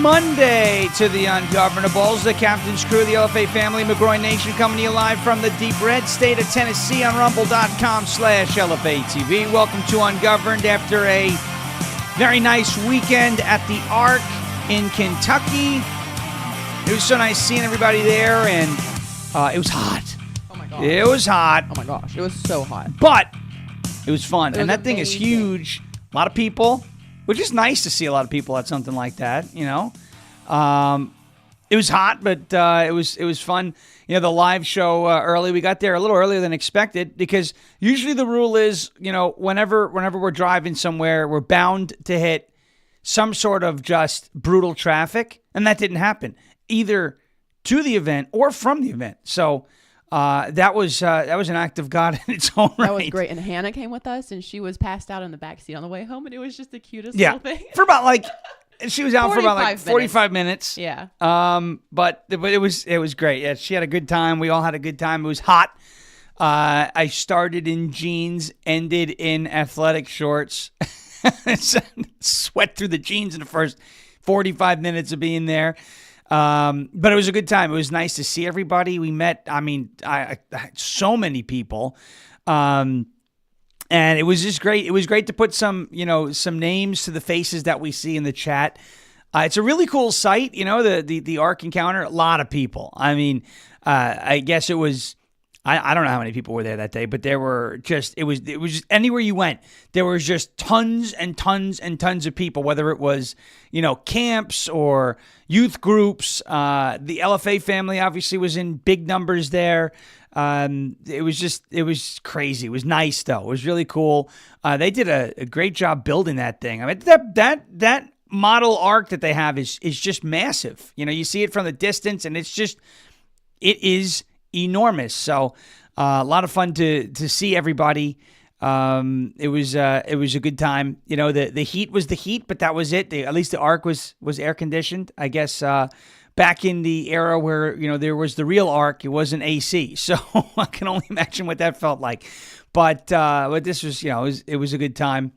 Monday to the Ungovernables, the Captain's Crew, the LFA family, McGroin Nation, coming to you live from the deep red state of Tennessee on rumble.com/LFA TV. Welcome to Ungoverned after a very nice weekend at the Ark in Kentucky. It was so nice seeing everybody there, and it was hot. Oh my gosh. It was hot. Oh my gosh, it was so hot. But it was fun. And that amazing. thing is huge. A lot of people, which is nice to see a lot of people at something like that, you know. It was hot, but it was fun. You know, the live show early, we got there a little earlier than expected because usually the rule is, you know, whenever we're driving somewhere, we're bound to hit some sort of just brutal traffic, and that didn't happen either to the event or from the event. So that was an act of God in its own right. That was great. And Hannah came with us, and she was passed out in the back seat on the way home, and it was just the cutest little thing. For about like, she was out for about like 45 minutes. Yeah. But it was great. Yeah, she had a good time. We all had a good time. It was hot. I started in jeans, ended in athletic shorts. Sweat through the jeans in the first 45 minutes of being there. But it was a good time. It was nice to see everybody. We met, I so many people. And it was just great. It was great to put some names to the faces that we see in the chat. It's a really cool site, the Ark Encounter. A lot of people. I guess it was, I don't know how many people were there that day, but there were just, it was just anywhere you went, there was just tons and tons and tons of people, whether it was, camps or youth groups. The LFA family obviously was in big numbers there. It was crazy. It was nice though. It was really cool. They did a great job building that thing. I mean, that model Ark that they have is just massive. You see it from the distance and it is enormous. So a lot of fun to see everybody. It was a good time. The heat was the heat, but that was it. At least the Ark was air conditioned. I guess back in the era where there was the real Ark, it wasn't AC. So I can only imagine what that felt like. But this was it was a good time,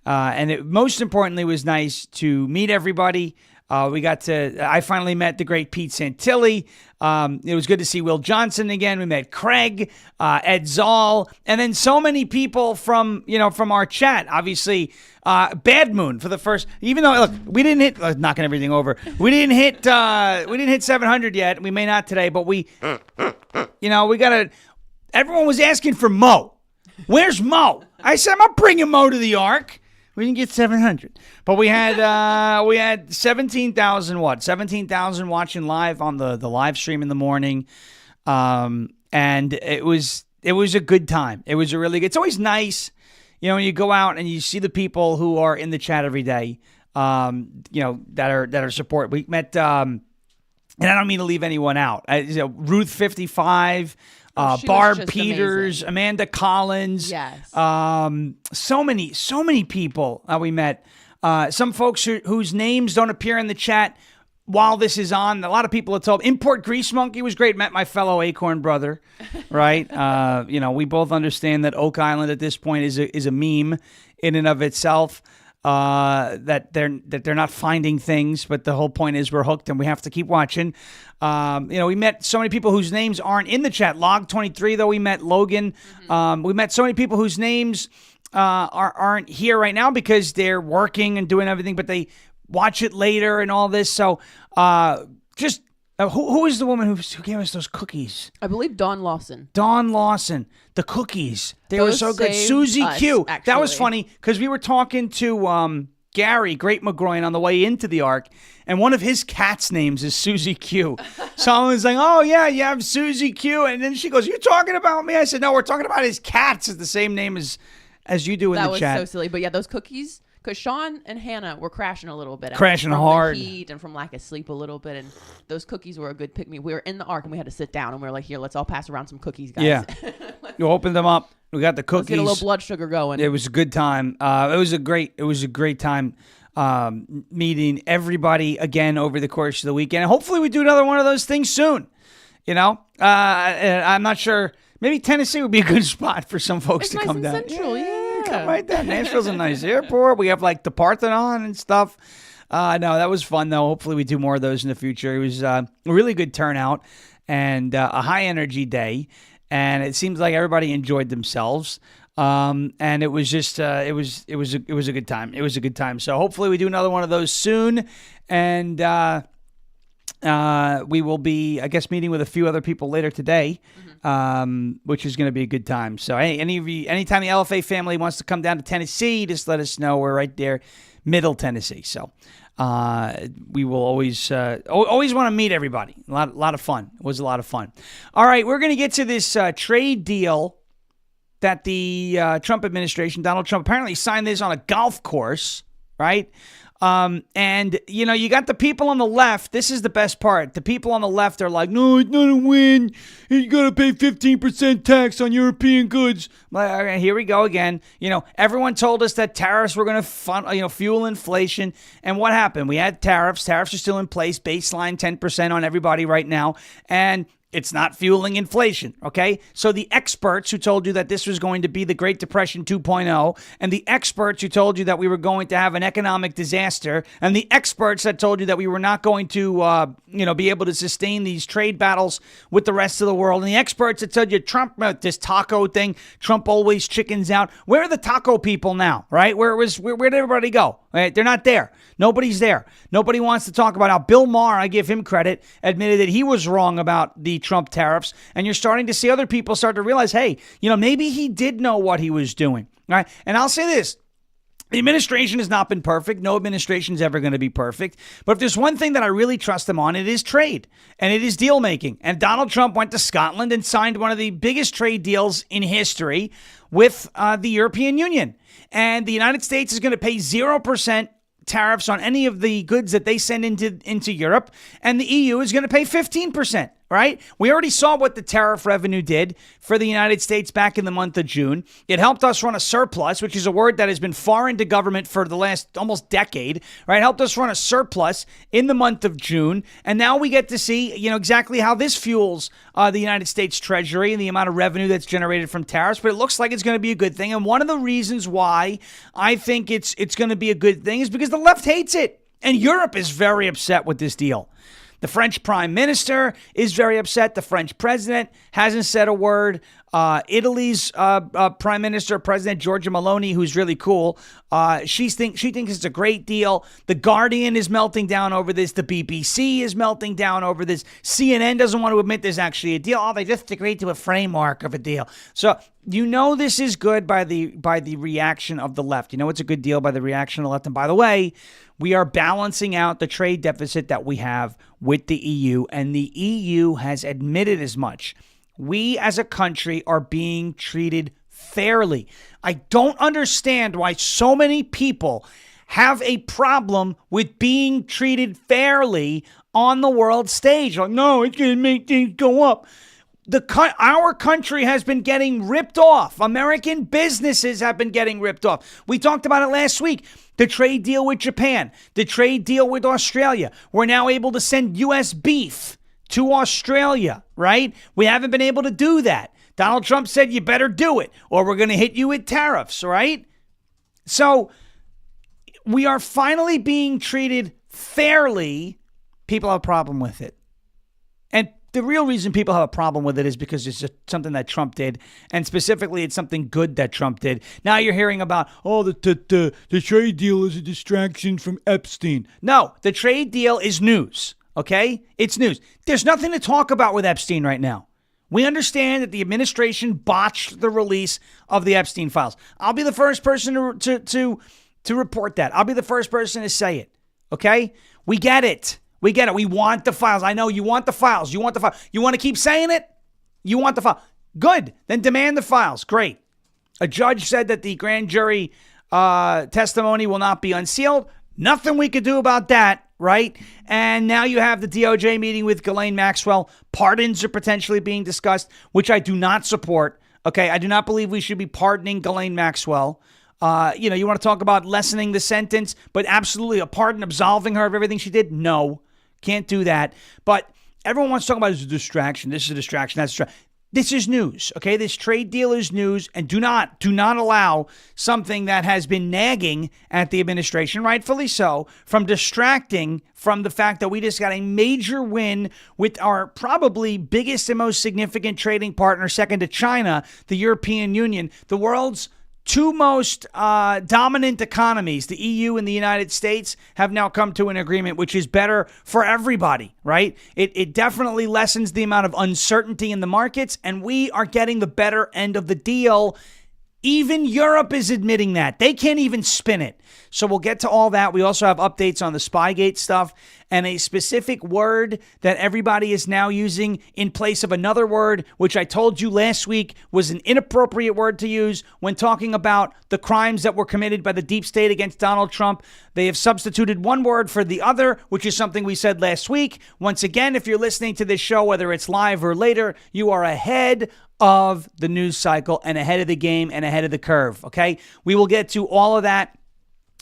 and it most importantly was nice to meet everybody. I finally met the great Pete Santilli. It was good to see Will Johnson again. We met Craig, Ed Zoll, and then so many people from our chat. Obviously, Bad Moon for the first, even though, look, we didn't hit, knocking everything over. We didn't hit 700 yet. We may not today, but we everyone was asking for Mo. Where's Mo? I said, I'm bringing Mo to the Ark. We didn't get 700, but we had 17,000 17,000 watching live on the live stream in the morning, and it was a good time. It was a really good. It's always nice, when you go out and you see the people who are in the chat every day, that are support. We met, and I don't mean to leave anyone out. Ruth 55. Barb Peters, amazing. Amanda Collins. Yes. So many people we met. Some folks whose names don't appear in the chat while this is on. A lot of people have told. Import Grease Monkey was great. Met my fellow Acorn brother, right? We both understand that Oak Island at this point is a meme in and of itself. That they're not finding things, but the whole point is we're hooked and we have to keep watching. We met so many people whose names aren't in the chat. Log 23, though, we met Logan. We met so many people whose names aren't here right now because they're working and doing everything, but they watch it later and all this. So who is the woman who gave us those cookies? I believe Dawn Lawson. The cookies. They were so good. Susie Q. Actually. That was funny because we were talking to Gary, Great McGroin, on the way into the Ark, and one of his cat's names is Susie Q. So I was like, oh, yeah, you have Susie Q. And then she goes, you talking about me? I said, no, we're talking about his cats. It's the same name as you do in the chat. That was so silly. But yeah, those cookies, because Sean and Hannah were crashing a little bit. Crashing from hard. The heat and from lack of sleep a little bit. And those cookies were a good pick-me. We were in the Ark and we had to sit down and we were like, here, let's all pass around some cookies, guys. Yeah. You opened them up. We got the cookies. Let's get a little blood sugar going. It was a good time. It was a great time meeting everybody again over the course of the weekend. And hopefully we do another one of those things soon. I'm not sure. Maybe Tennessee would be a good spot for some folks to nice come and down. Central, yeah. Come right down. Nashville's a nice airport. We have like the Parthenon and stuff. No, that was fun, though. Hopefully we do more of those in the future. It was a really good turnout and a high-energy day, and it seems like everybody enjoyed themselves. And it was just it was a good time. It was a good time. So hopefully we do another one of those soon, and we will be, I guess, meeting with a few other people later today, which is going to be a good time. So anytime the LFA family wants to come down to Tennessee, just let us know. We're right there, Middle Tennessee. So we will always want to meet everybody. A lot of fun. It was a lot of fun. All right, we're going to get to this trade deal that the Trump administration, Donald Trump, apparently signed this on a golf course, right? And, you got the people on the left. This is the best part. The people on the left are like, no, it's not a win. You got to pay 15% tax on European goods. Like, here we go again. Everyone told us that tariffs were going to fuel inflation. And what happened? We had tariffs. Tariffs are still in place. Baseline 10% on everybody right now. And it's not fueling inflation, okay? So the experts who told you that this was going to be the Great Depression 2.0, and the experts who told you that we were going to have an economic disaster, and the experts that told you that we were not going to, be able to sustain these trade battles with the rest of the world, and the experts that told you Trump, this taco thing, Trump always chickens out. Where are the taco people now, right? Where did everybody go? Right? They're not there. Nobody's there. Nobody wants to talk about how Bill Maher, I give him credit, admitted that he was wrong about the Trump tariffs. And you're starting to see other people start to realize, hey, maybe he did know what he was doing. Right? And I'll say this. The administration has not been perfect. No administration is ever going to be perfect. But if there's one thing that I really trust them on, it is trade and it is deal making. And Donald Trump went to Scotland and signed one of the biggest trade deals in history with the European Union. And the United States is going to pay 0% tariffs on any of the goods that they send into Europe. And the EU is going to pay 15%. Right? We already saw what the tariff revenue did for the United States back in the month of June. It helped us run a surplus, which is a word that has been foreign to government for the last almost decade. Right? It helped us run a surplus in the month of June. And now we get to see, exactly how this fuels the United States Treasury and the amount of revenue that's generated from tariffs. But it looks like it's going to be a good thing. And one of the reasons why I think it's going to be a good thing is because the left hates it. And Europe is very upset with this deal. The French prime minister is very upset. The French president hasn't said a word. Italy's prime minister, President Giorgia Meloni, who's really cool, she thinks it's a great deal. The Guardian is melting down over this. The BBC is melting down over this. CNN doesn't want to admit there's actually a deal. Oh, they just agreed to a framework of a deal. So this is good by the reaction of the left. It's a good deal by the reaction of the left. And by the way, we are balancing out the trade deficit that we have with the EU, and the EU has admitted as much. We as a country are being treated fairly. I don't understand why so many people have a problem with being treated fairly on the world stage. Like, no, it's going to make things go up. Our country has been getting ripped off. American businesses have been getting ripped off. We talked about it last week. The trade deal with Japan, the trade deal with Australia. We're now able to send U.S. beef to Australia, right? We haven't been able to do that. Donald Trump said you better do it or we're going to hit you with tariffs, right? So we are finally being treated fairly. People have a problem with it. And the real reason people have a problem with it is because it's just something that Trump did. And specifically, it's something good that Trump did. Now you're hearing about, the trade deal is a distraction from Epstein. No, the trade deal is news, okay? It's news. There's nothing to talk about with Epstein right now. We understand that the administration botched the release of the Epstein files. I'll be the first person to report that. I'll be the first person to say it, okay? We get it. We get it. We want the files. I know you want the files. You want the file. You want to keep saying it? You want the file. Good. Then demand the files. Great. A judge said that the grand jury testimony will not be unsealed. Nothing we could do about that, right? And now you have the DOJ meeting with Ghislaine Maxwell. Pardons are potentially being discussed, which I do not support. Okay, I do not believe we should be pardoning Ghislaine Maxwell. You want to talk about lessening the sentence, but absolutely a pardon, absolving her of everything she did? No. Can't do that. But everyone wants to talk about it as a distraction. This is a distraction. That's a distraction. This is news, okay? This trade deal is news, and do not allow something that has been nagging at the administration, rightfully so, from distracting from the fact that we just got a major win with our probably biggest and most significant trading partner, second to China, the European Union, the world's two most dominant economies, the EU and the United States, have now come to an agreement, which is better for everybody, right? It definitely lessens the amount of uncertainty in the markets, and we are getting the better end of the deal. Even Europe is admitting that. They can't even spin it. So we'll get to all that. We also have updates on the Spygate stuff and a specific word that everybody is now using in place of another word, which I told you last week was an inappropriate word to use when talking about the crimes that were committed by the deep state against Donald Trump. They have substituted one word for the other, which is something we said last week. Once again, if you're listening to this show, whether it's live or later, you are ahead of the news cycle and ahead of the game and ahead of the curve, okay? We will get to all of that.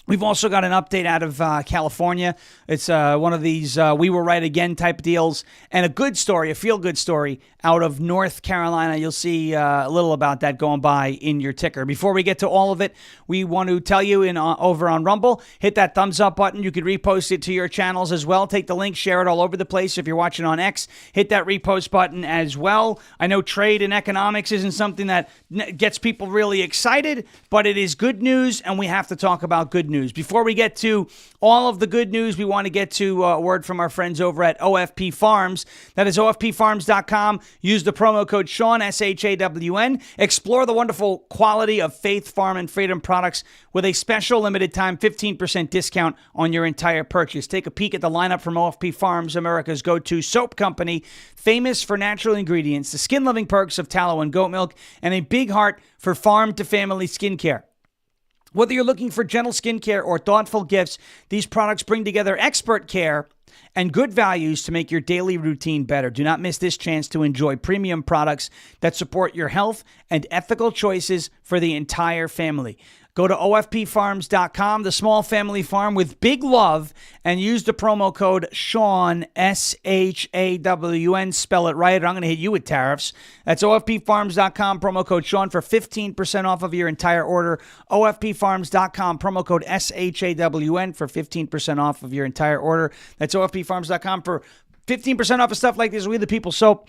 We've also got an update out of California. It's one of these we were right again type deals, and a good story, a feel-good story out of North Carolina. You'll see a little about that going by in your ticker. Before we get to all of it, we want to tell you over on Rumble, hit that thumbs up button. You could repost it to your channels as well. Take the link, share it all over the place. If you're watching on X, hit that repost button as well. I know trade and economics isn't something that gets people really excited, but it is good news, and we have to talk about good news. Before we get to all of the good news, we want to get to a word from our friends over at OFP Farms. That is OFPFarms.com. Use the promo code Shawn, SHAWN. Explore the wonderful quality of Faith Farm and Freedom products with a special limited time 15% discount on your entire purchase. Take a peek at the lineup from OFP Farms, America's go-to soap company, famous for natural ingredients, the skin-loving perks of tallow and goat milk, and a big heart for farm-to-family skincare. Whether you're looking for gentle skincare or thoughtful gifts, these products bring together expert care and good values to make your daily routine better. Do not miss this chance to enjoy premium products that support your health and ethical choices for the entire family. Go to OFPFarms.com, the small family farm with big love, and use the promo code Shawn, SHAWN. Spell it right, or I'm going to hit you with tariffs. That's OFPFarms.com, promo code Shawn for 15% off of your entire order. OFPFarms.com, promo code SHAWN for 15% off of your entire order. That's OFPFarms.com for 15% off of stuff like this We the People soap,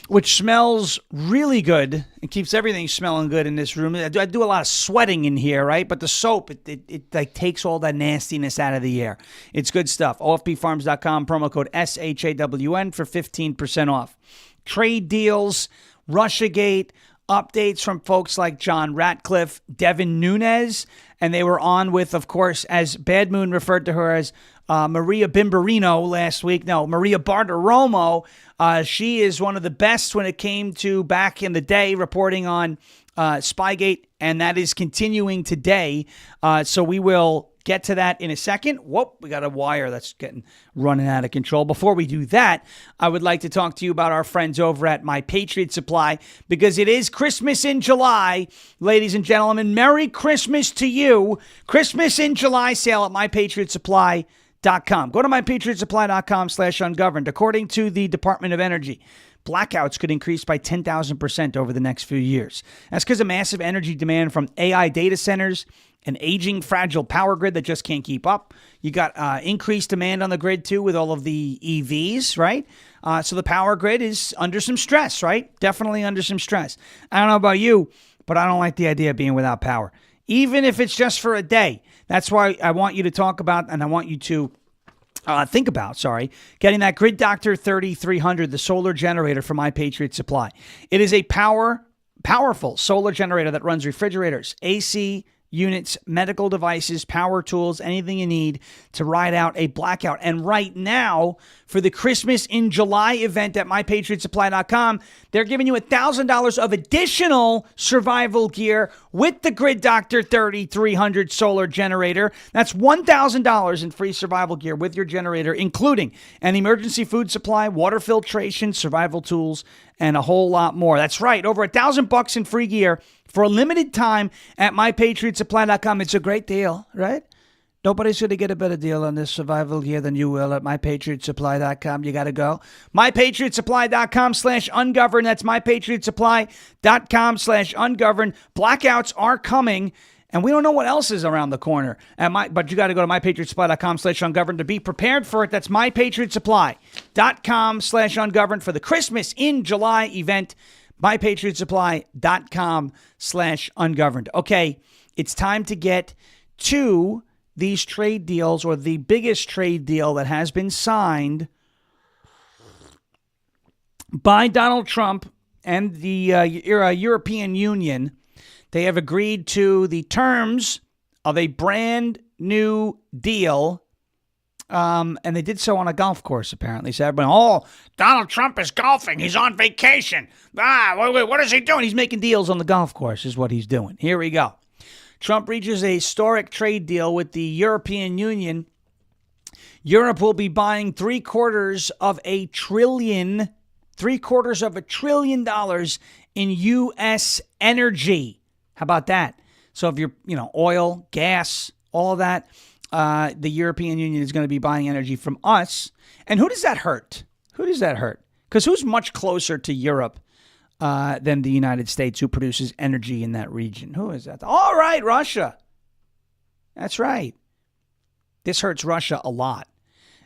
which smells really good and keeps everything smelling good in this room. I do a lot of sweating in here, right? But the soap, it like takes all that nastiness out of the air. It's good stuff. OFPFarms.com, promo code SHAWN for 15% off. Trade deals, Russiagate, updates from folks like John Ratcliffe, Devin Nunes, and they were on with, of course, as Bad Moon referred to her as Maria Bimberino last week. No, Maria Bartiromo. She is one of the best when it came to back in the day reporting on Spygate, and that is continuing today. So we will get to that in a second. Whoop, we got a wire that's running out of control. Before we do that, I would like to talk to you about our friends over at My Patriot Supply, because it is Christmas in July. Ladies and gentlemen, Merry Christmas to you. Christmas in July sale at MyPatriotSupply.com. Go to MyPatriotSupply.com/ungoverned. According to the Department of Energy, blackouts could increase by 10,000% over the next few years. That's because of massive energy demand from AI data centers, an aging, fragile power grid that just can't keep up. You got increased demand on the grid, too, with all of the EVs, right? So the power grid is under some stress, right? Definitely under some stress. I don't know about you, but I don't like the idea of being without power, even if it's just for a day. That's why I want you to talk about, and I want you to think about, getting that Grid Doctor 3300, the solar generator from My Patriot Supply. It is a powerful solar generator that runs refrigerators, AC units, medical devices, power tools, anything you need to ride out a blackout. And right now, for the Christmas in July event at MyPatriotSupply.com, they're giving you $1,000 of additional survival gear with the Grid Doctor 3300 solar generator. That's $1,000 in free survival gear with your generator, including an emergency food supply, water filtration, survival tools, and a whole lot more. That's right, over $1,000 in free gear for a limited time at MyPatriotSupply.com. It's a great deal, right? Nobody's going to get a better deal on this survival gear than you will at mypatriotsupply.com. You got to go. mypatriotsupply.com/ungoverned. That's mypatriotsupply.com/ungoverned. Blackouts are coming, and we don't know what else is around the corner. But you got to go to mypatriotsupply.com/ungoverned to be prepared for it. That's mypatriotsupply.com/ungoverned for the Christmas in July event. mypatriotsupply.com/ungoverned. Okay, it's time to get to these trade deals, or the biggest trade deal that has been signed by Donald Trump and the European Union. They have agreed to the terms of a brand new deal, and they did so on a golf course, apparently. So everybody, Donald Trump is golfing. He's on vacation. What is he doing? He's making deals on the golf course is what he's doing. Here we go. Trump reaches a historic trade deal with the European Union. Europe will be buying $750 billion in U.S. energy. How about that? So if you're, oil, gas, all of that, the European Union is going to be buying energy from us. And who does that hurt? Because who's much closer to Europe than the United States, who produces energy in that region? Who is that? All right, Russia. That's right. This hurts Russia a lot.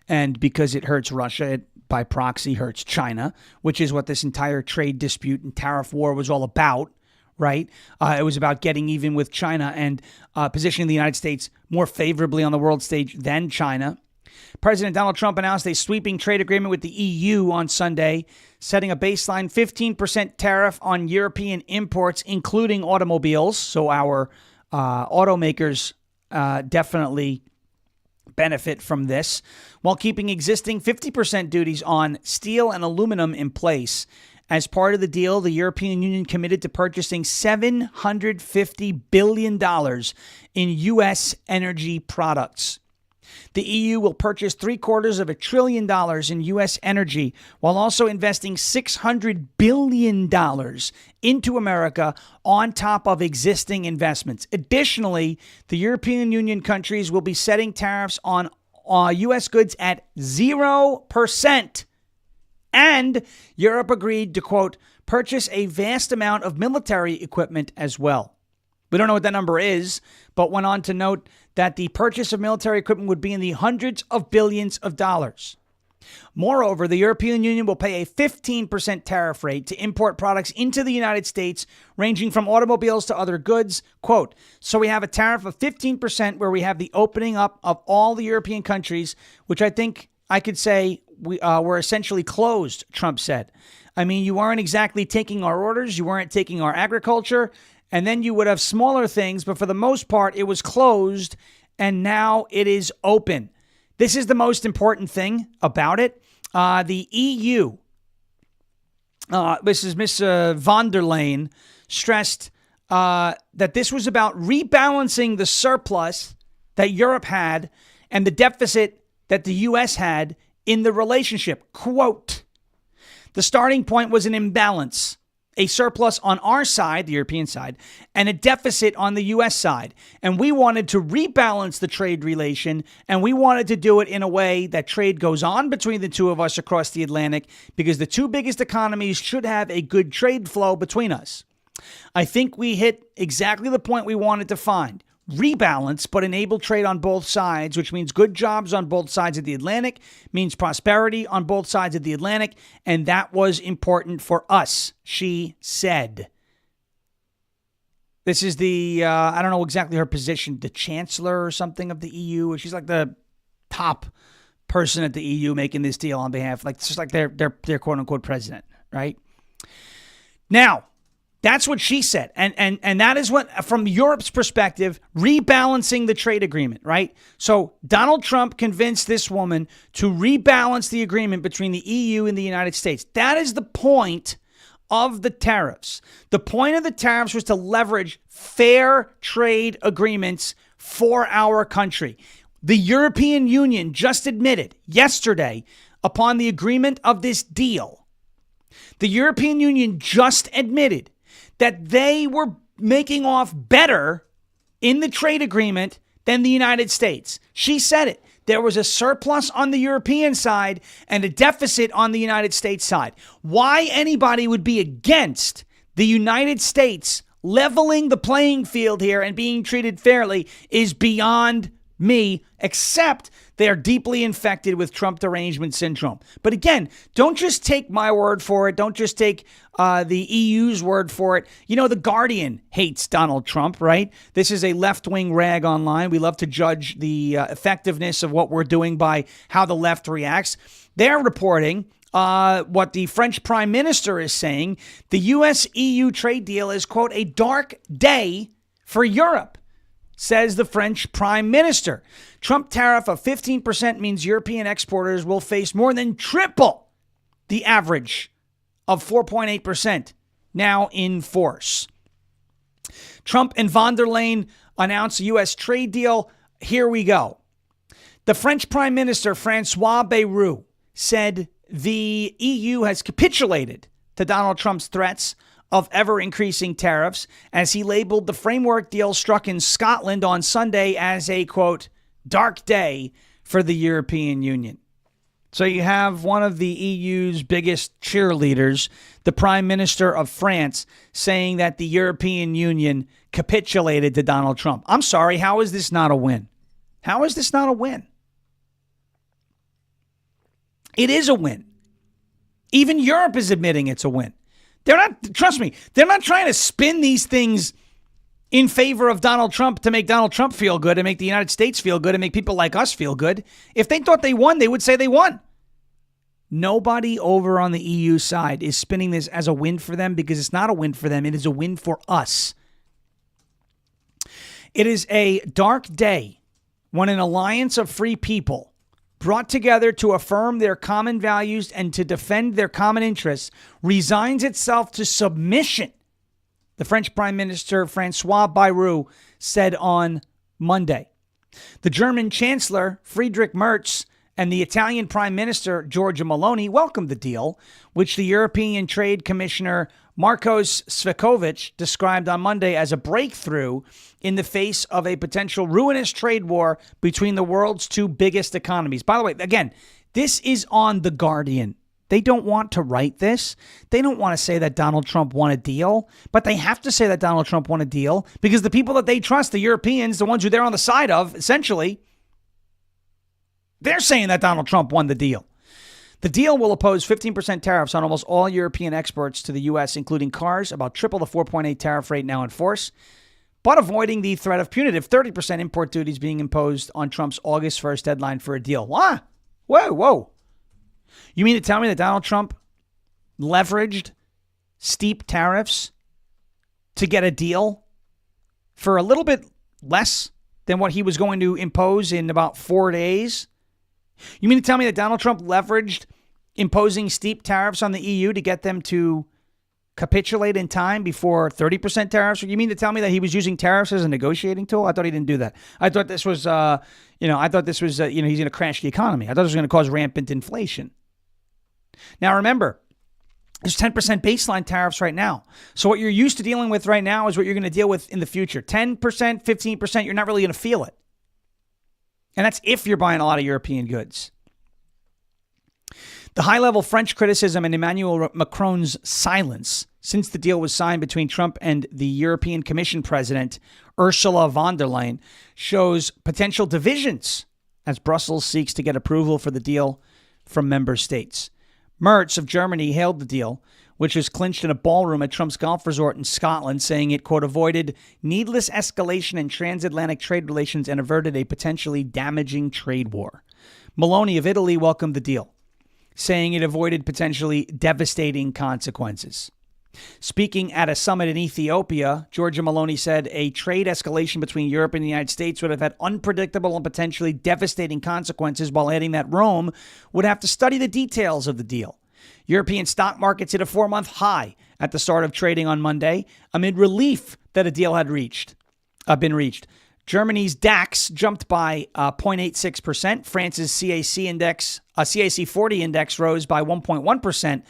And because it hurts Russia, it by proxy hurts China, which is what this entire trade dispute and tariff war was all about, right? It was about getting even with China and positioning the United States more favorably on the world stage than China. President Donald Trump announced a sweeping trade agreement with the EU on Sunday, setting a baseline 15% tariff on European imports, including automobiles. So our automakers definitely benefit from this, while keeping existing 50% duties on steel and aluminum in place. As part of the deal, the European Union committed to purchasing $750 billion in U.S. energy products. The EU will purchase $750 billion in U.S. energy, while also investing $600 billion into America on top of existing investments. Additionally, the European Union countries will be setting tariffs on U.S. goods at 0%. And Europe agreed to, quote, purchase a vast amount of military equipment as well. We don't know what that number is, but went on to note that the purchase of military equipment would be in the hundreds of billions of dollars. Moreover, the European Union will pay a 15% tariff rate to import products into the United States, ranging from automobiles to other goods. Quote, so we have a tariff of 15% where we have the opening up of all the European countries, which I think I could say we're essentially closed, Trump said. I mean, you weren't exactly taking our orders. You weren't taking our agriculture. And then you would have smaller things. But for the most part, it was closed. And now it is open. This is the most important thing about it. The EU, this is Miss von der Leyen, stressed that this was about rebalancing the surplus that Europe had and the deficit that the U.S. had in the relationship. Quote, the starting point was an imbalance, a surplus on our side, the European side, and a deficit on the U.S. side. And we wanted to rebalance the trade relation, and we wanted to do it in a way that trade goes on between the two of us across the Atlantic, because the two biggest economies should have a good trade flow between us. I think we hit exactly the point we wanted to find. Rebalance, but enable trade on both sides, which means good jobs on both sides of the Atlantic, means prosperity on both sides of the Atlantic, and that was important for us, she said. This is the, I don't know exactly her position, the chancellor or something of the EU. She's like the top person at the EU making this deal on behalf, like just like their quote unquote president, right? Now, that's what she said. And that is what, from Europe's perspective, rebalancing the trade agreement, right? So Donald Trump convinced this woman to rebalance the agreement between the EU and the United States. That is the point of the tariffs. The point of the tariffs was to leverage fair trade agreements for our country. The European Union just admitted yesterday, upon the agreement of this deal, the European Union just admitted that they were making off better in the trade agreement than the United States. She said it. There was a surplus on the European side and a deficit on the United States side. Why anybody would be against the United States leveling the playing field here and being treated fairly is beyond me, except they are deeply infected with Trump derangement syndrome. But again, don't just take my word for it. Don't just take the EU's word for it. You know, The Guardian hates Donald Trump, right? This is a left-wing rag online. We love to judge the effectiveness of what we're doing by how the left reacts. They're reporting what the French prime minister is saying. The U.S.-EU trade deal is, quote, a dark day for Europe, says the French prime minister. Trump tariff of 15% means European exporters will face more than triple the average of 4.8% now in force. Trump and von der Leyen announced a U.S. trade deal. Here we go. The French prime minister, Francois Bayrou, said the EU has capitulated to Donald Trump's threats of ever-increasing tariffs as he labeled the framework deal struck in Scotland on Sunday as a, quote, dark day for the European Union. So you have one of the EU's biggest cheerleaders, the Prime Minister of France, saying that the European Union capitulated to Donald Trump. I'm sorry, how is this not a win? How is this not a win? It is a win. Even Europe is admitting it's a win. They're not, trust me, they're not trying to spin these things in favor of Donald Trump to make Donald Trump feel good and make the United States feel good and make people like us feel good. If they thought they won, they would say they won. Nobody over on the EU side is spinning this as a win for them because it's not a win for them. It is a win for us. It is a dark day when an alliance of free people brought together to affirm their common values and to defend their common interests, resigns itself to submission, the French Prime Minister Francois Bayrou said on Monday. The German Chancellor Friedrich Merz and the Italian Prime Minister Giorgia Meloni welcomed the deal, which the European Trade Commissioner Marcos Svicovic described on Monday as a breakthrough in the face of a potential ruinous trade war between the world's two biggest economies. By the way, again, this is on The Guardian. They don't want to write this. They don't want to say that Donald Trump won a deal, but they have to say that Donald Trump won a deal because the people that they trust, the Europeans, the ones who they're on the side of, essentially, they're saying that Donald Trump won the deal. The deal will impose 15% tariffs on almost all European exports to the U.S., including cars, about triple the 4.8 tariff rate now in force, but avoiding the threat of punitive 30% import duties being imposed on Trump's August 1st deadline for a deal. What? Whoa. You mean to tell me that Donald Trump leveraged steep tariffs to get a deal for a little bit less than what he was going to impose in about 4 days? You mean to tell me that Donald Trump leveraged imposing steep tariffs on the EU to get them to capitulate in time before 30% tariffs? You mean to tell me that he was using tariffs as a negotiating tool? I thought he didn't do that. I thought this was, he's going to crash the economy. I thought it was going to cause rampant inflation. Now, remember, there's 10% baseline tariffs right now. So what you're used to dealing with right now is what you're going to deal with in the future. 10%, 15%, you're not really going to feel it. And that's if you're buying a lot of European goods. The high-level French criticism and Emmanuel Macron's silence since the deal was signed between Trump and the European Commission President Ursula von der Leyen shows potential divisions as Brussels seeks to get approval for the deal from member states. Merz of Germany hailed the deal, which was clinched in a ballroom at Trump's golf resort in Scotland, saying it, quote, avoided needless escalation in transatlantic trade relations and averted a potentially damaging trade war. Meloni of Italy welcomed the deal, saying it avoided potentially devastating consequences. Speaking at a summit in Ethiopia, Giorgia Meloni said a trade escalation between Europe and the United States would have had unpredictable and potentially devastating consequences, while adding that Rome would have to study the details of the deal. European stock markets hit a 4-month high at the start of trading on Monday, amid relief that a deal had been reached. Germany's DAX jumped by 0.86%. France's CAC 40 index rose by 1.1%,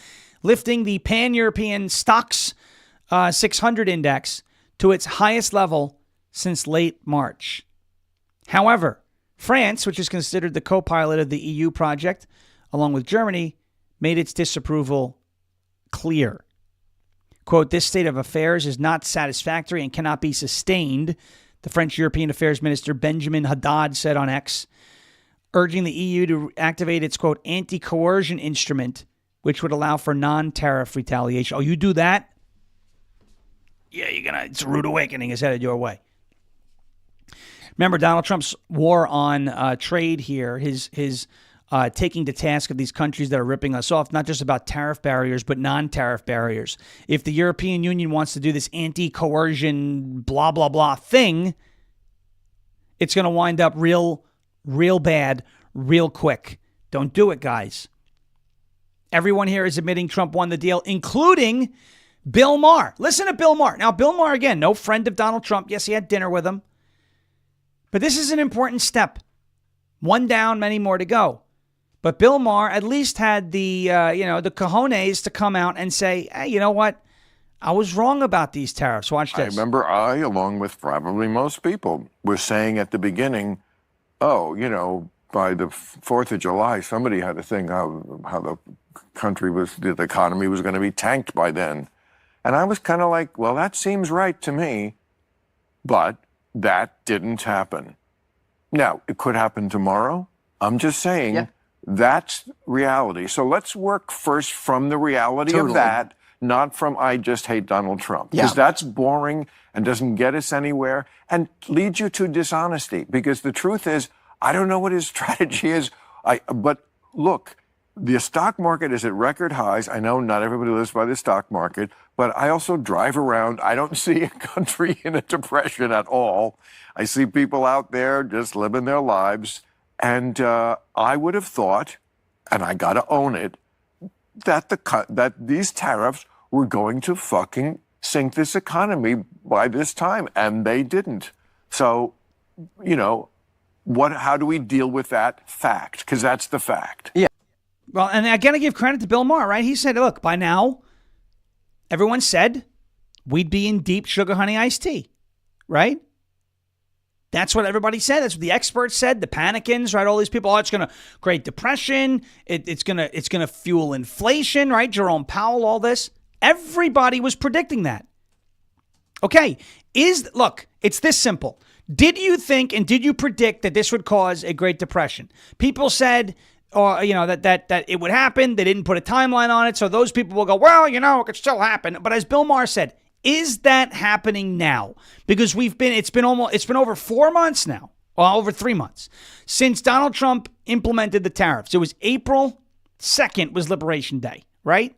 lifting the Pan-European Stocks 600 index to its highest level since late March. However, France, which is considered the co-pilot of the EU project, along with Germany, made its disapproval clear. Quote, this state of affairs is not satisfactory and cannot be sustained, the French European Affairs Minister Benjamin Haddad said on X, urging the EU to activate its, quote, anti-coercion instrument, which would allow for non-tariff retaliation. Oh, you do that? Yeah, it's a rude awakening is headed your way. Remember, Donald Trump's war on trade here, his taking to task of these countries that are ripping us off, not just about tariff barriers, but non-tariff barriers. If the European Union wants to do this anti-coercion blah, blah, blah thing, it's going to wind up real bad, real quick. Don't do it, guys. Everyone here is admitting Trump won the deal, including Bill Maher. Listen to Bill Maher. Now, Bill Maher, again, no friend of Donald Trump. Yes, he had dinner with him. But this is an important step. One down, many more to go. But Bill Maher at least had the cojones to come out and say, hey, you know what? I was wrong about these tariffs. Watch this. I remember along with probably most people, was saying at the beginning, by the 4th of July, somebody had a thing how the the economy was going to be tanked by then. And I was kind of like, well, that seems right to me. But that didn't happen. Now, it could happen tomorrow. I'm just saying that's reality. So let's work first from the reality of that, not from I just hate Donald Trump. Because that's boring and doesn't get us anywhere and leads you to dishonesty. Because the truth is, I don't know what his strategy is. But look, the stock market is at record highs. I know not everybody lives by the stock market, but I also drive around. I don't see a country in a depression at all. I see people out there just living their lives. And I would have thought, and I got to own it, that these tariffs were going to fucking sink this economy by this time. And they didn't. So, how do we deal with that fact? Because that's the fact. Yeah. Well, and I got to give credit to Bill Maher, right? He said, look, by now, everyone said we'd be in deep sugar honey iced tea, right? That's what everybody said. That's what the experts said, the panicans, right? All these people, it's going to create depression. It's going to fuel inflation, right? Jerome Powell, all this. Everybody was predicting that. Okay, look, it's this simple. Did you think and did you predict that this would cause a Great Depression? People said, that it would happen. They didn't put a timeline on it. So those people will go, well, it could still happen. But as Bill Maher said, is that happening now? Because it's been over 4 months now. Well, over 3 months since Donald Trump implemented the tariffs. It was April 2nd was Liberation Day, right?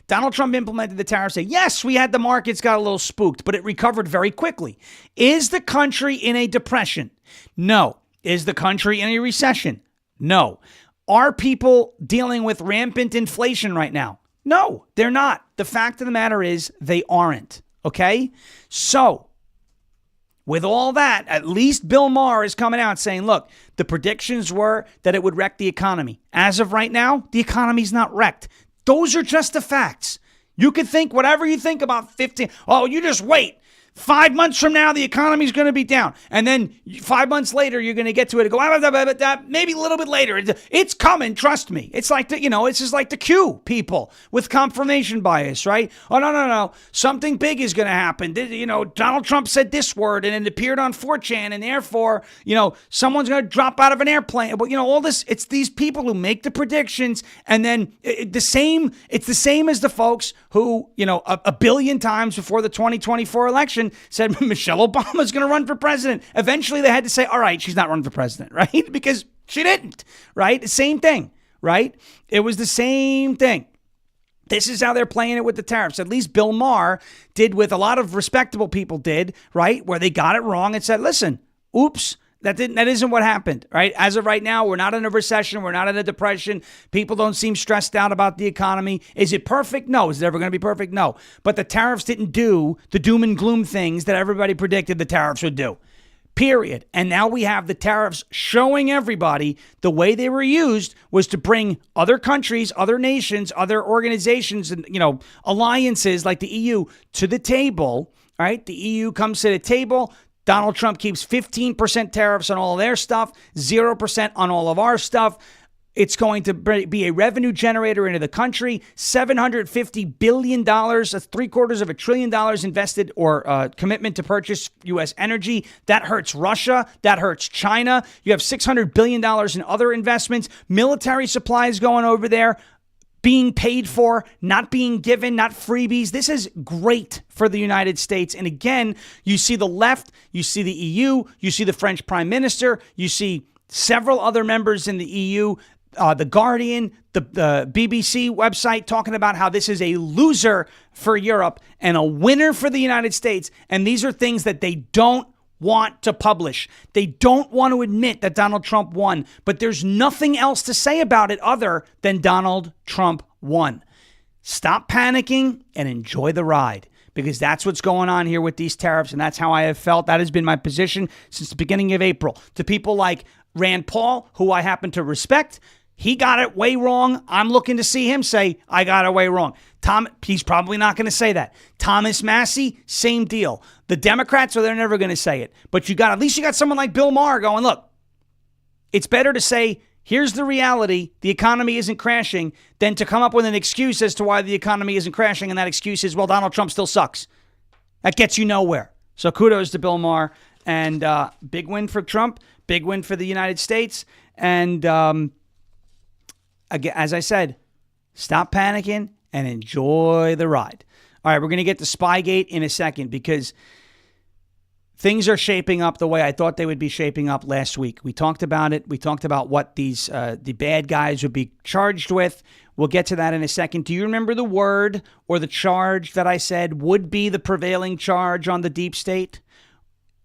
Donald Trump implemented the tariffs. Yes, we had the markets got a little spooked, but it recovered very quickly. Is the country in a depression? No. Is the country in a recession? No. Are people dealing with rampant inflation right now? No, they're not. The fact of the matter is they aren't. Okay? So, with all that, at least Bill Maher is coming out saying, look, the predictions were that it would wreck the economy. As of right now, the economy's not wrecked. Those are just the facts. You could think whatever you think about 15. Oh, you just wait. 5 months from now, the economy's going to be down. And then 5 months later, you're going to get to it and go, maybe a little bit later. It's coming, trust me. It's like, it's just like the Q people with confirmation bias, right? Oh, no. Something big is going to happen. Donald Trump said this word and it appeared on 4chan and therefore, someone's going to drop out of an airplane. But, all this, it's these people who make the predictions and then it's the same as the folks who, a billion times before the 2024 election said Michelle Obama's going to run for president. Eventually, they had to say, all right, she's not running for president, right? Because she didn't, right? The same thing, right? It was the same thing. This is how they're playing it with the tariffs. At least Bill Maher did with a lot of respectable people did, right? Where they got it wrong and said, listen, oops. That isn't what happened, right? As of right now, we're not in a recession. We're not in a depression. People don't seem stressed out about the economy. Is it perfect? No. Is it ever going to be perfect? No. But the tariffs didn't do the doom and gloom things that everybody predicted the tariffs would do. Period. And now we have the tariffs showing everybody the way they were used was to bring other countries, other nations, other organizations, and alliances like the EU to the table, right? The EU comes to the table. Donald Trump keeps 15% tariffs on all of their stuff, 0% on all of our stuff. It's going to be a revenue generator into the country. $750 billion, that's $750 billion invested or commitment to purchase U.S. energy. That hurts Russia. That hurts China. You have $600 billion in other investments. Military supplies going over there, being paid for, not being given, not freebies. This is great for the United States. And again, you see the left, you see the EU, you see the French Prime Minister, you see several other members in the EU, The Guardian, the BBC website talking about how this is a loser for Europe and a winner for the United States. And these are things that they don't want to publish. They don't want to admit that Donald Trump won, but there's nothing else to say about it other than Donald Trump won. Stop panicking and enjoy the ride, because that's what's going on here with these tariffs, and that's how I have felt. That has been my position since the beginning of April. To people like Rand Paul, who I happen to respect, he got it way wrong. I'm looking to see him say, I got it way wrong. He's probably not going to say that. Thomas Massey, same deal. The Democrats, they're never going to say it. But at least you got someone like Bill Maher going, look, it's better to say, here's the reality, the economy isn't crashing, than to come up with an excuse as to why the economy isn't crashing, and that excuse is, well, Donald Trump still sucks. That gets you nowhere. So kudos to Bill Maher, and big win for Trump, big win for the United States, and again, as I said, stop panicking and enjoy the ride. All right, we're going to get to Spygate in a second, because things are shaping up the way I thought they would be shaping up last week. We talked about it. We talked about what the bad guys would be charged with. We'll get to that in a second. Do you remember the word or the charge that I said would be the prevailing charge on the deep state?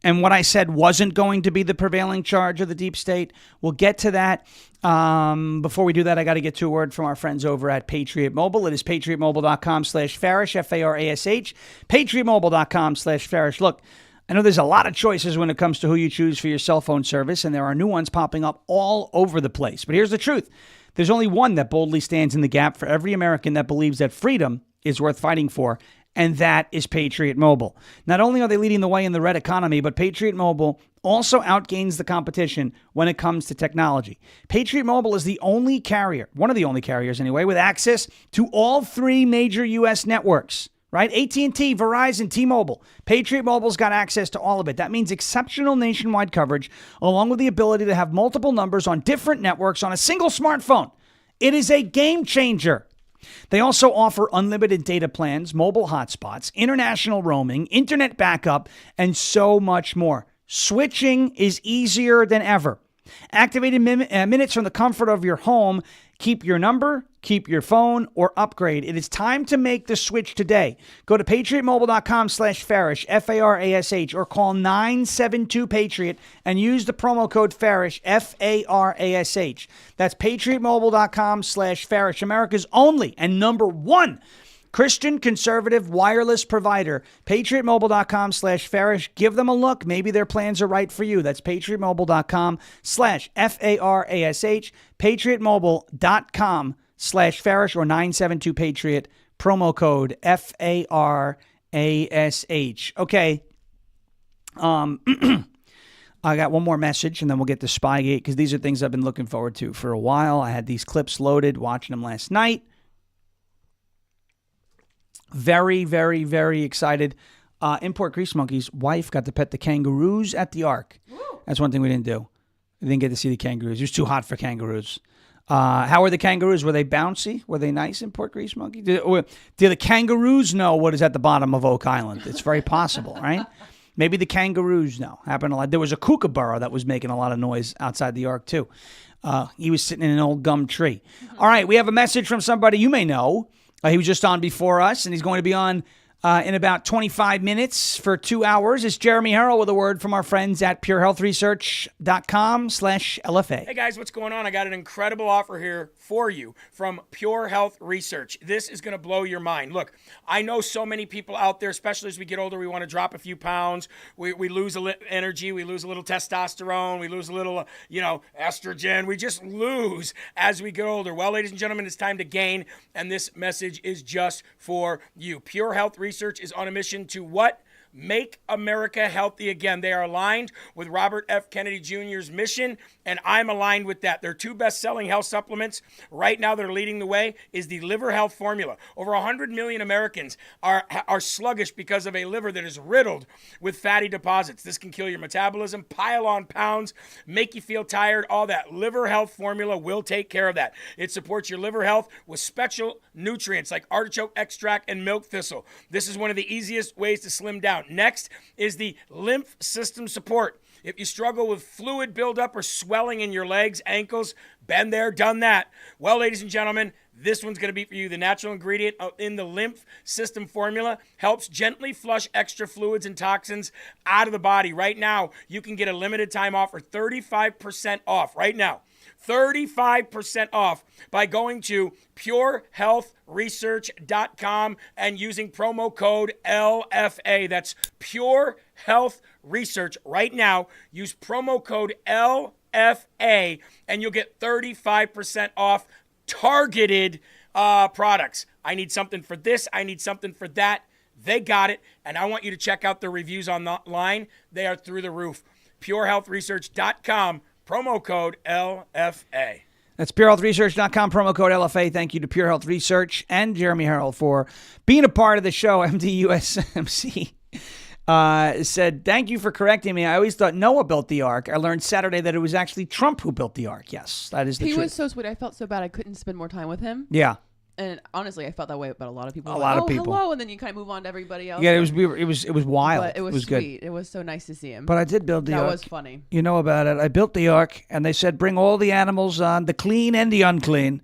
And what I said wasn't going to be the prevailing charge of the deep state? We'll get to that. Before we do that, I got to get to a word from our friends over at Patriot Mobile. It is patriotmobile.com/Farish, F-A-R-A-S-H, patriotmobile.com/Farish. Look, I know there's a lot of choices when it comes to who you choose for your cell phone service, and there are new ones popping up all over the place. But here's the truth. There's only one that boldly stands in the gap for every American that believes that freedom is worth fighting for, and that is Patriot Mobile. Not only are they leading the way in the red economy, but Patriot Mobile also outgains the competition when it comes to technology. Patriot Mobile is the only carrier, one of the only carriers anyway, with access to all three major U.S. networks, right? AT&T, Verizon, T-Mobile. Patriot Mobile's got access to all of it. That means exceptional nationwide coverage, along with the ability to have multiple numbers on different networks on a single smartphone. It is a game changer. They also offer unlimited data plans, mobile hotspots, international roaming, internet backup, and so much more. Switching is easier than ever. Activated minutes from the comfort of your home. Keep your number, keep your phone, or upgrade. It is time to make the switch today. Go to patriotmobile.com/Farish, F-A-R-A-S-H, or call 972-PATRIOT and use the promo code Farish, F-A-R-A-S-H. That's patriotmobile.com/Farish, America's only and number one Christian conservative wireless provider. patriotmobile.com/Farish. Give them a look. Maybe their plans are right for you. That's patriotmobile.com/Farish, patriotmobile.com/Farish, or 972-PATRIOT, promo code F-A-R-A-S-H. Okay. I got one more message, and then we'll get to Spygate, because these are things I've been looking forward to for a while. I had these clips loaded, watching them last night. Very, very, very excited. Import Grease Monkey's wife got to pet the kangaroos at the Ark. Woo. That's one thing we didn't do. We didn't get to see the kangaroos. It was too hot for kangaroos. How were the kangaroos? Were they bouncy? Were they nice, Import Grease Monkey? Do the kangaroos know what is at the bottom of Oak Island? It's very possible, right? Maybe the kangaroos know. Happened a lot. There was a kookaburra that was making a lot of noise outside the Ark, too. He was sitting in an old gum tree. All right, we have a message from somebody you may know. He was just on before us, and he's going to be on in about 25 minutes for 2 hours. It's Jeremy Harrell with a word from our friends at purehealthresearch.com/LFA. Hey guys, what's going on? I got an incredible offer here for you from Pure Health Research. This is going to blow your mind. Look, I know so many people out there, especially as we get older, we want to drop a few pounds. We lose energy. We lose a little testosterone. We lose a little, estrogen. We just lose as we get older. Well, ladies and gentlemen, it's time to gain, and this message is just for you. Pure Health Research is on a mission to what? Make America Healthy Again. They are aligned with Robert F. Kennedy Jr.'s mission, and I'm aligned with that. Their two best-selling health supplements right now that are leading the way is the Liver Health Formula. Over 100 million Americans are sluggish because of a liver that is riddled with fatty deposits. This can kill your metabolism, pile on pounds, make you feel tired, all that. Liver Health Formula will take care of that. It supports your liver health with special nutrients like artichoke extract and milk thistle. This is one of the easiest ways to slim down. Next is the lymph system support. If you struggle with fluid buildup or swelling in your legs, ankles, been there, done that. Well, ladies and gentlemen, this one's going to be for you. The natural ingredient in the lymph system formula helps gently flush extra fluids and toxins out of the body. Right now, you can get a limited time offer, 35% off right now. 35% off by going to purehealthresearch.com and using promo code LFA. That's Pure Health Research. Right now, use promo code LFA and you'll get 35% off targeted products. I need something for this. I need something for that. They got it. And I want you to check out the reviews online. They are through the roof. purehealthresearch.com. Promo code LFA. That's purehealthresearch.com, promo code LFA. Thank you to Pure Health Research and Jeremy Harrell for being a part of the show. MDUSMC said, thank you for correcting me. I always thought Noah built the Ark. I learned Saturday that it was actually Trump who built the Ark. Yes, that is the truth. He was so sweet. I felt so bad I couldn't spend more time with him. Yeah. And honestly, I felt that way about a lot of people. A lot of people. Hello, and then you kind of move on to everybody else. Yeah, it was wild. But it was good. sweet. It was so nice to see him. But I did build the Ark. That was funny. You know about it. I built the Ark, and they said bring all the animals on, the clean and the unclean.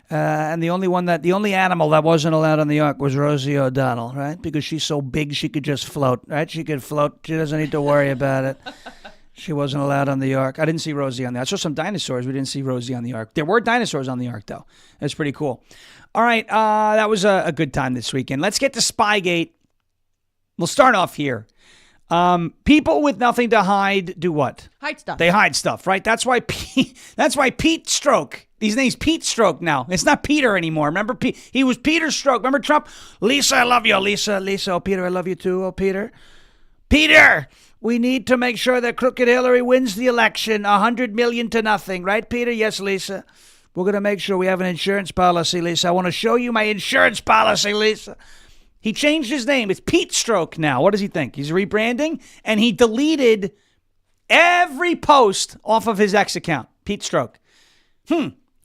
And the only animal that wasn't allowed on the Ark was Rosie O'Donnell, right? Because she's so big, she could just float, right? She could float. She doesn't need to worry about it. She wasn't allowed on the Ark. I didn't see Rosie on there. I saw some dinosaurs. We didn't see Rosie on the Ark. There were dinosaurs on the Ark, though. That's pretty cool. All right, that was a good time this weekend. Let's get to Spygate. We'll start off here. People with nothing to hide do what? Hide stuff. They hide stuff, right? That's why Pete Stroke. His name's Pete Stroke now. It's not Peter anymore. Remember, he was Peter Stroke. Remember Trump? Lisa, I love you. Lisa. Oh, Peter, I love you too. Oh, Peter. Peter, we need to make sure that crooked Hillary wins the election 100 million to nothing. Right, Peter? Yes, Lisa. We're going to make sure we have an insurance policy, Lisa. I want to show you my insurance policy, Lisa. He changed his name. It's Pete Stroke now. What does he think? He's rebranding, and he deleted every post off of his ex account. Pete Stroke.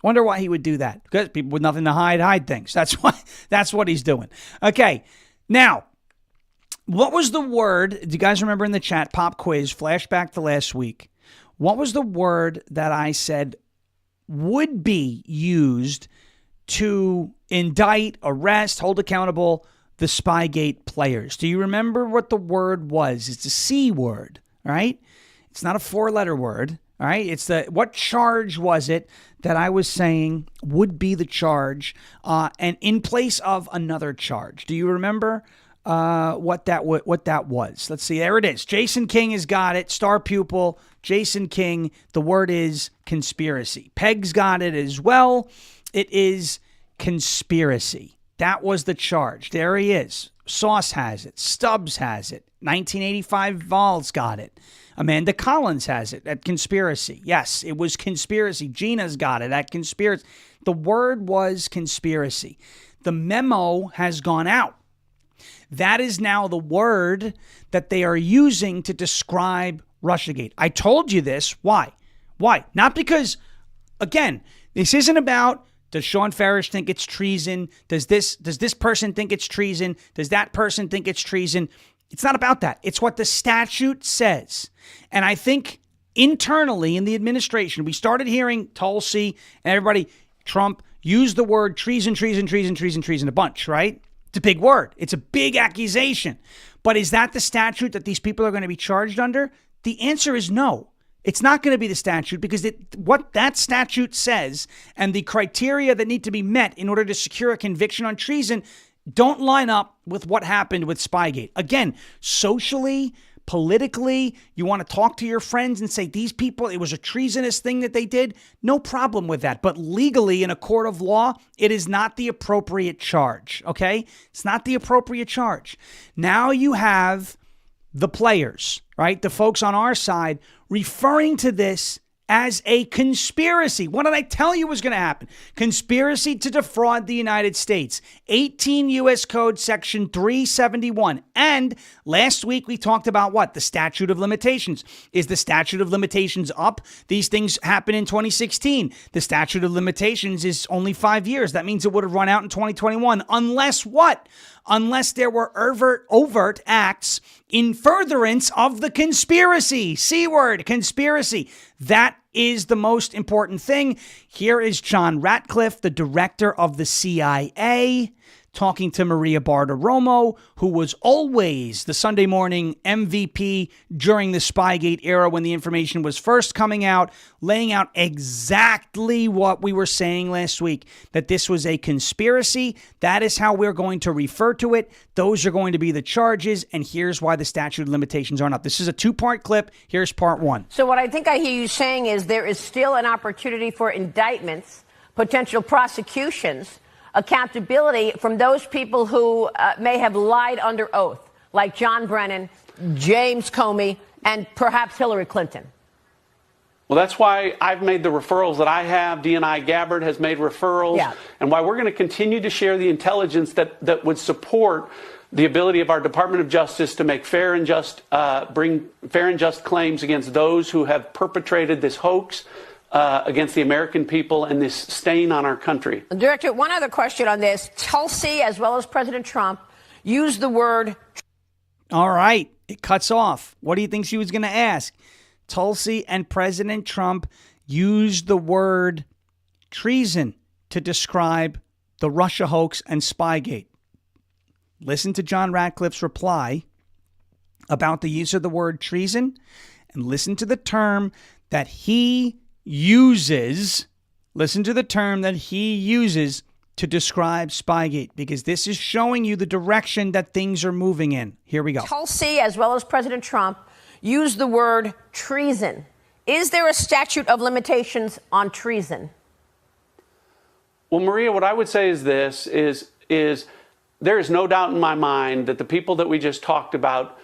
Wonder why he would do that. Because people with nothing to hide things. That's what he's doing. Okay. Now, what was the word? Do you guys remember in the chat, pop quiz, flashback to last week? What was the word that I said would be used to indict, arrest, hold accountable the Spygate players? Do you remember what the word was? It's a C word, all right? It's not a four-letter word, all right? It's what charge was it that I was saying would be the charge and in place of another charge? Do you remember what that was? Let's see. There it is. Jason King has got it. Star pupil. Jason King. The word is conspiracy. Peg's got it as well. It is conspiracy. That was the charge. There he is. Sauce has it. Stubbs has it. 1985 Vols got it. Amanda Collins has it at conspiracy. Yes, it was conspiracy. Gina's got it at conspiracy. The word was conspiracy. The memo has gone out. That is now the word that they are using to describe Russiagate. I told you this. Why? Not because, again, this isn't about does Sean Farish think it's treason? Does this person think it's treason? Does that person think it's treason? It's not about that. It's what the statute says. And I think internally in the administration, we started hearing Tulsi and everybody, Trump, use the word treason a bunch, right? It's a big word. It's a big accusation. But is that the statute that these people are going to be charged under? The answer is no. It's not going to be the statute because what that statute says and the criteria that need to be met in order to secure a conviction on treason don't line up with what happened with Spygate. Again, socially, politically, you want to talk to your friends and say, these people, it was a treasonous thing that they did. No problem with that. But legally, in a court of law, it is not the appropriate charge, okay? It's not the appropriate charge. Now you have the players, right? The folks on our side referring to this as a conspiracy. What did I tell you was going to happen? Conspiracy to defraud the United States. 18 U.S. Code Section 371. And last week we talked about what? The statute of limitations. Is the statute of limitations up? These things happen in 2016. The statute of limitations is only 5 years. That means it would have run out in 2021. Unless what? Unless there were overt acts in furtherance of the conspiracy. C word, conspiracy. That is the most important thing. Here is John Ratcliffe, the director of the CIA, talking to Maria Bartiromo, who was always the Sunday morning MVP during the Spygate era when the information was first coming out, laying out exactly what we were saying last week, that this was a conspiracy. That is how we're going to refer to it. Those are going to be the charges, and here's why the statute of limitations aren't up. This is a two-part clip. Here's part one. So what I think I hear you saying is there is still an opportunity for indictments, potential prosecutions, accountability from those people who may have lied under oath, like John Brennan, James Comey, and perhaps Hillary Clinton. Well, that's why I've made the referrals that I have. D&I Gabbard has made referrals, and why we're going to continue to share the intelligence that would support the ability of our Department of Justice to make bring fair and just claims against those who have perpetrated this hoax against the American people and this stain on our country. Director, one other question on this. Tulsi, as well as President Trump, used the word... All right, it cuts off. What do you think she was going to ask? Tulsi and President Trump used the word treason to describe the Russia hoax and Spygate. Listen to John Ratcliffe's reply about the use of the word treason, and listen to the term that he uses. Listen to the term that he uses to describe Spygate, because this is showing you the direction that things are moving in. Here we go. Tulsi, as well as President Trump, used the word treason. Is there a statute of limitations on treason? Well, Maria, what I would say is this, is there is no doubt in my mind that the people that we just talked about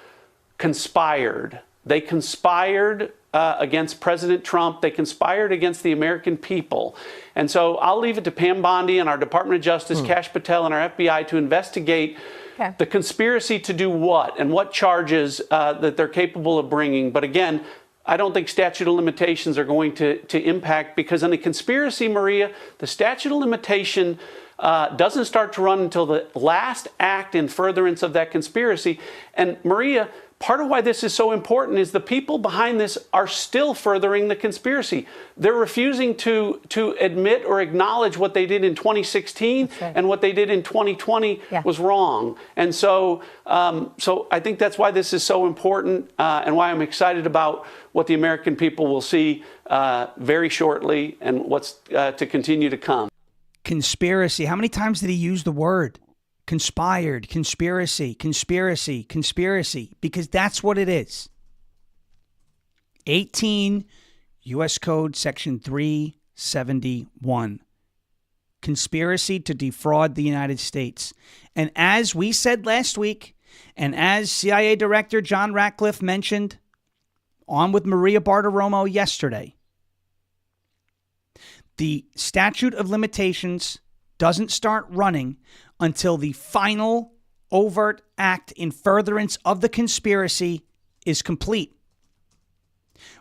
conspired. They conspired against President Trump. They conspired against the American people. And so I'll leave it to Pam Bondi and our Department of Justice, Kash Patel, and our FBI to investigate the conspiracy to do what and what charges that they're capable of bringing. But again, I don't think statute of limitations are going to impact, because in a conspiracy, Maria, the statute of limitation doesn't start to run until the last act in furtherance of that conspiracy. And Maria, part of why this is so important is the people behind this are still furthering the conspiracy. They're refusing to admit or acknowledge what they did in 2016 and what they did in 2020 was wrong. And so I think that's why this is so important and why I'm excited about what the American people will see very shortly and what's to continue to come. Conspiracy. How many times did he use the word? Conspired, conspiracy, conspiracy, conspiracy, because that's what it is. 18 U.S. Code Section 371. Conspiracy to defraud the United States. And as we said last week, and as CIA Director John Ratcliffe mentioned on with Maria Bartiromo yesterday, the statute of limitations doesn't start running until the final overt act in furtherance of the conspiracy is complete.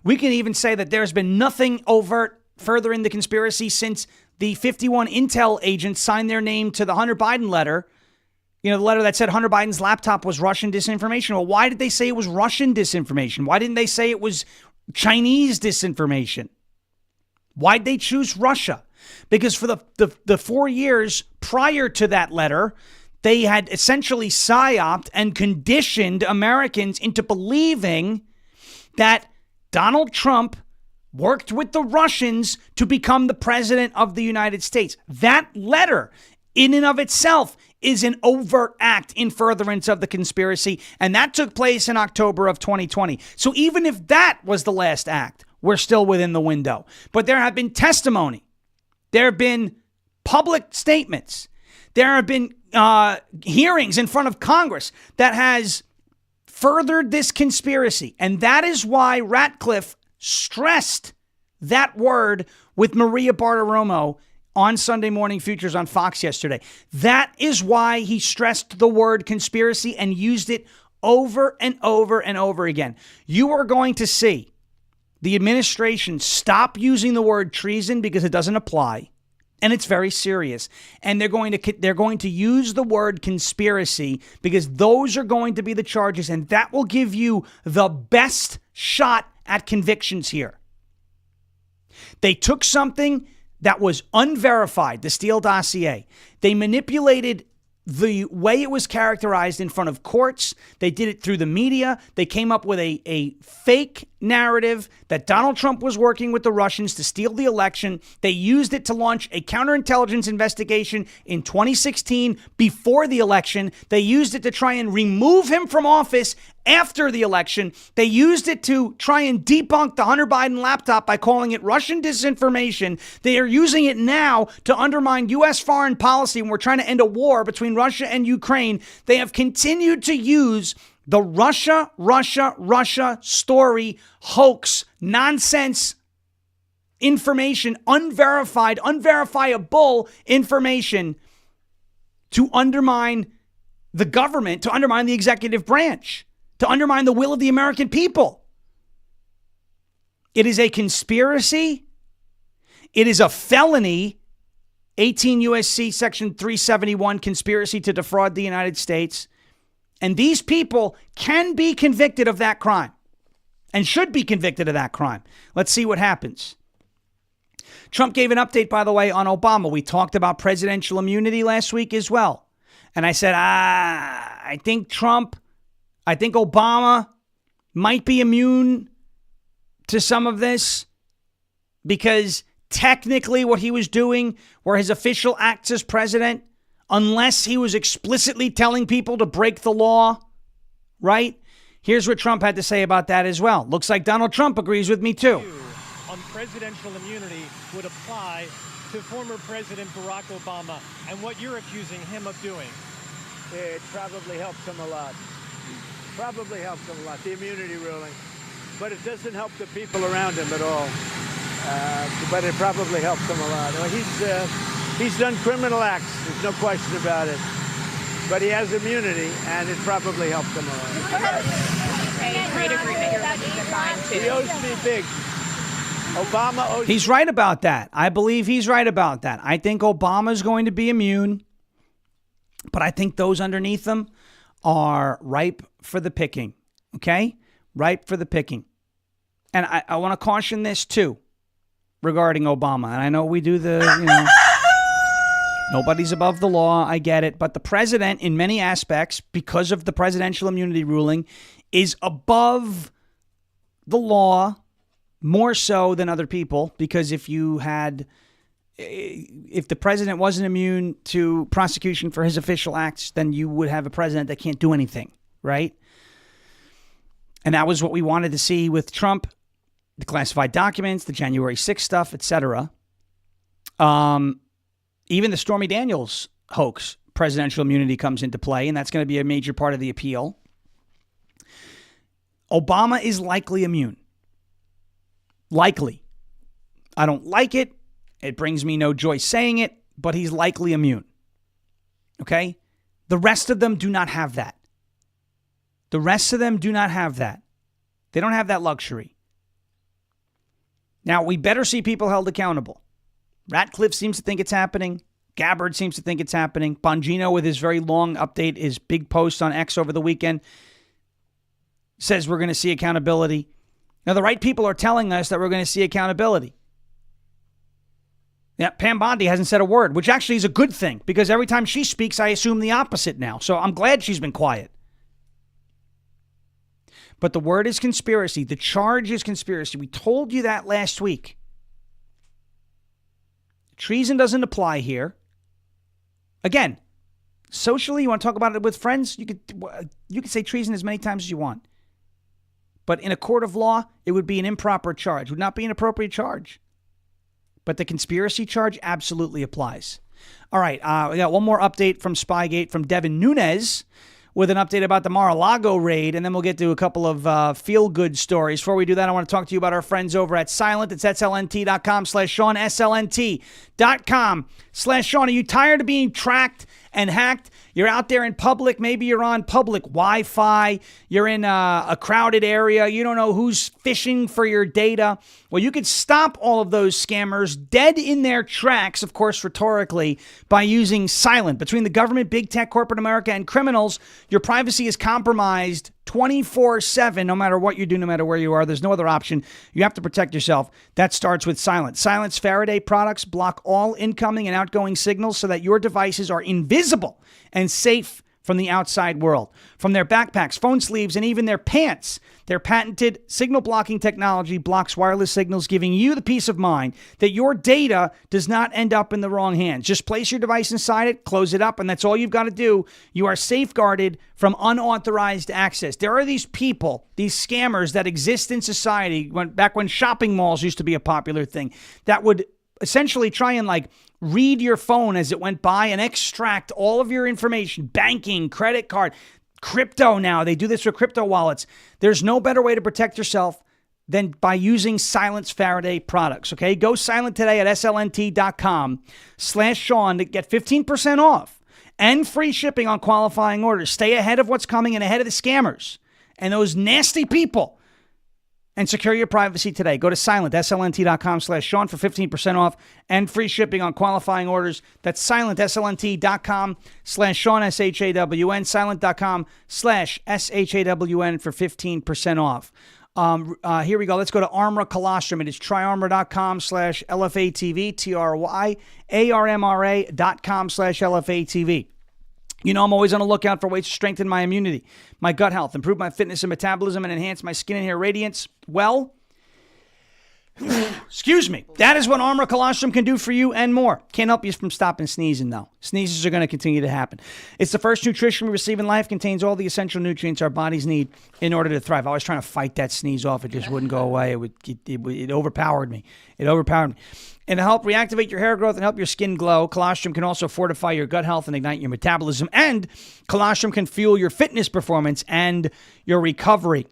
We can even say that there's been nothing overt furthering the conspiracy since the 51 intel agents signed their name to the Hunter Biden letter. You know, the letter that said Hunter Biden's laptop was Russian disinformation. Well, why did they say it was Russian disinformation? Why didn't they say it was Chinese disinformation? Why'd they choose Russia? Because for the 4 years prior to that letter, they had essentially psyoped and conditioned Americans into believing that Donald Trump worked with the Russians to become the president of the United States. That letter, in and of itself, is an overt act in furtherance of the conspiracy, and that took place in October of 2020. So even if that was the last act, we're still within the window. But there have been testimony. There have been public statements. There have been hearings in front of Congress that has furthered this conspiracy. And that is why Ratcliffe stressed that word with Maria Bartiromo on Sunday Morning Futures on Fox yesterday. That is why he stressed the word conspiracy and used it over and over and over again. You are going to see the administration stop using the word treason because it doesn't apply, and it's very serious. And they're going to use the word conspiracy because those are going to be the charges, and that will give you the best shot at convictions here. They took something that was unverified, the Steele dossier. They manipulated the way it was characterized in front of courts. They did it through the media. They came up with a fake narrative that Donald Trump was working with the Russians to steal the election. They used it to launch a counterintelligence investigation in 2016 before the election. They used it to try and remove him from office after the election. They used it to try and debunk the Hunter Biden laptop by calling it Russian disinformation. They are using it now to undermine U.S. foreign policy when we're trying to end a war between Russia and Ukraine. They have continued to use the Russia story, hoax, nonsense information, unverifiable information to undermine the government, to undermine the executive branch, to undermine the will of the American people. It is a conspiracy. It is a felony. 18 U.S.C. Section 371, conspiracy to defraud the United States. And these people can be convicted of that crime and should be convicted of that crime. Let's see what happens. Trump gave an update, by the way, on Obama. We talked about presidential immunity last week as well. And I said, I think Obama might be immune to some of this because technically what he was doing were his official acts as president, unless he was explicitly telling people to break the law, right? Here's what Trump had to say about that as well. Looks like Donald Trump agrees with me too. On presidential immunity would apply to former President Barack Obama and what you're accusing him of doing. It probably helps him a lot. Probably helps him a lot, the immunity ruling. But it doesn't help the people around him at all. But it probably helps him a lot. He's done criminal acts, there's no question about it. But he has immunity, and it probably helps him a lot. Trade agreement you're looking to sign too. He owes me big. Obama owes. He's right about that. I believe he's right about that. I think Obama's going to be immune, but I think those underneath him are ripe for the picking. Okay? Ripe for the picking. And I want to caution this too regarding Obama. And I know we do nobody's above the law. I get it. But the president, in many aspects, because of the presidential immunity ruling, is above the law more so than other people. Because if the president wasn't immune to prosecution for his official acts, then you would have a president that can't do anything, right? And that was what we wanted to see with Trump, the classified documents, the January 6th stuff, etc. Even the Stormy Daniels hoax, presidential immunity comes into play, and that's going to be a major part of the appeal. Obama is likely immune. Likely. I don't like it. It brings me no joy saying it, but he's likely immune. Okay? The rest of them do not have that. The rest of them do not have that. They don't have that luxury. Now, we better see people held accountable. Ratcliffe seems to think it's happening. Gabbard seems to think it's happening. Bongino, with his very long update, his big post on X over the weekend, says we're going to see accountability. Now, the right people are telling us that we're going to see accountability. Yeah, Pam Bondi hasn't said a word, which actually is a good thing, because every time she speaks, I assume the opposite now. So I'm glad she's been quiet. But the word is conspiracy. The charge is conspiracy. We told you that last week. Treason doesn't apply here. Again, socially, you want to talk about it with friends? You could say treason as many times as you want. But in a court of law, it would be an improper charge. It would not be an appropriate charge. But the conspiracy charge absolutely applies. All right, we got one more update from Spygate from Devin Nunes. with an update about the Mar-a-Lago raid, and then we'll get to a couple of feel-good stories. Before we do that, I want to talk to you about our friends over at Silent. It's slnt.com/Sean, slnt.com/Sean. Are you tired of being tracked and hacked? You're out there in public. Maybe you're on public Wi-Fi. You're in a crowded area. You don't know who's fishing for your data. Well, you could stop all of those scammers dead in their tracks, of course, rhetorically, by using Silent. Between the government, big tech, corporate America, and criminals, your privacy is compromised 24/7, no matter what you do, no matter where you are. There's no other option. You have to protect yourself. That starts with Silent. Silent's Faraday products block all incoming and outgoing signals so that your devices are invisible and safe from the outside world. From their backpacks, phone sleeves, and even their pants, their patented signal blocking technology blocks wireless signals, giving you the peace of mind that your data does not end up in the wrong hands. Just place your device inside it, close it up, and that's all you've got to do. You are safeguarded from unauthorized access. There are these people, these scammers that exist in society, back when shopping malls used to be a popular thing, that would essentially try and read your phone as it went by and extract all of your information, banking, credit card, crypto now. They do this with crypto wallets. There's no better way to protect yourself than by using Silent's Faraday products, okay? Go Silent today at slnt.com/Sean to get 15% off and free shipping on qualifying orders. Stay ahead of what's coming and ahead of the scammers and those nasty people. And secure your privacy today. Go to Silent, slnt.com/Sean for 15% off and free shipping on qualifying orders. That's Silent, slnt.com/Sean, SHAWN, silent.com/SHAWN for 15% off. Here we go. Let's go to Armra Colostrum. It is tryarmra.com/LFA TV, TRYARMRA.com/LFA TV. You know, I'm always on the lookout for ways to strengthen my immunity, my gut health, improve my fitness and metabolism, and enhance my skin and hair radiance. Well, excuse me. That is what Armra Colostrum can do for you and more. Can't help you from stopping sneezing, though. Sneezes are going to continue to happen. It's the first nutrition we receive in life. Contains all the essential nutrients our bodies need in order to thrive. I was trying to fight that sneeze off. It just wouldn't go away. It overpowered me. It overpowered me. And to help reactivate your hair growth and help your skin glow, Colostrum can also fortify your gut health and ignite your metabolism. And Colostrum can fuel your fitness performance and your recovery.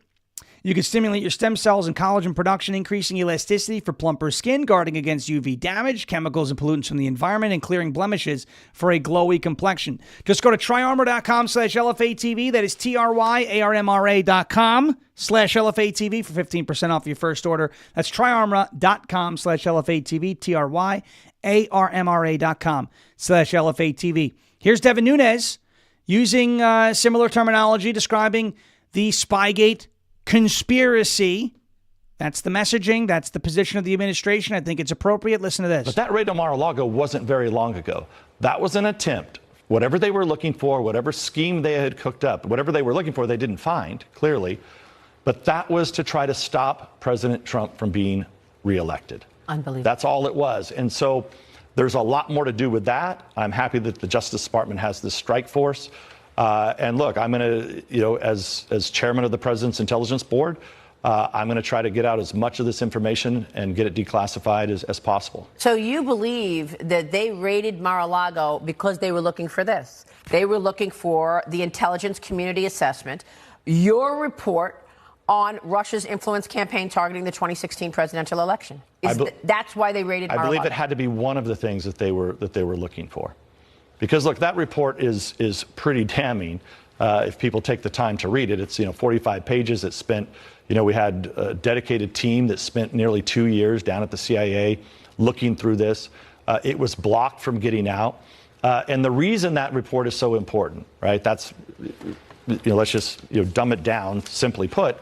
You can stimulate your stem cells and collagen production, increasing elasticity for plumper skin, guarding against UV damage, chemicals and pollutants from the environment, and clearing blemishes for a glowy complexion. Just go to tryarmor.com/LFA TV. That is TRYARMRA.com/LFA TV for 15% off your first order. That's tryarmor.com/LFA TV, TRYARMRA.com/LFA TV. Here's Devin Nunes using similar terminology, describing the Spygate conspiracy. That's the messaging. That's the position of the administration. I think it's appropriate. Listen to this. But that raid on Mar-a-Lago wasn't very long ago. That was an attempt. Whatever they were looking for, whatever scheme they had cooked up, whatever they were looking for, they didn't find, clearly. But that was to try to stop President Trump from being reelected. Unbelievable. That's all it was. And so there's a lot more to do with that. I'm happy that the Justice Department has this strike force. And look, I'm going to, as chairman of the President's Intelligence Board, I'm going to try to get out as much of this information and get it declassified as possible. So you believe that they raided Mar-a-Lago because they were looking for this? They were looking for the intelligence community assessment, your report on Russia's influence campaign targeting the 2016 presidential election. That's why they raided Mar-a-Lago? I believe it had to be one of the things that they were looking for. Because, look, that report is pretty damning if people take the time to read it. It's, 45 pages. It spent, we had a dedicated team that spent nearly 2 years down at the CIA looking through this. It was blocked from getting out. And the reason that report is so important, right, that's, let's just dumb it down, simply put.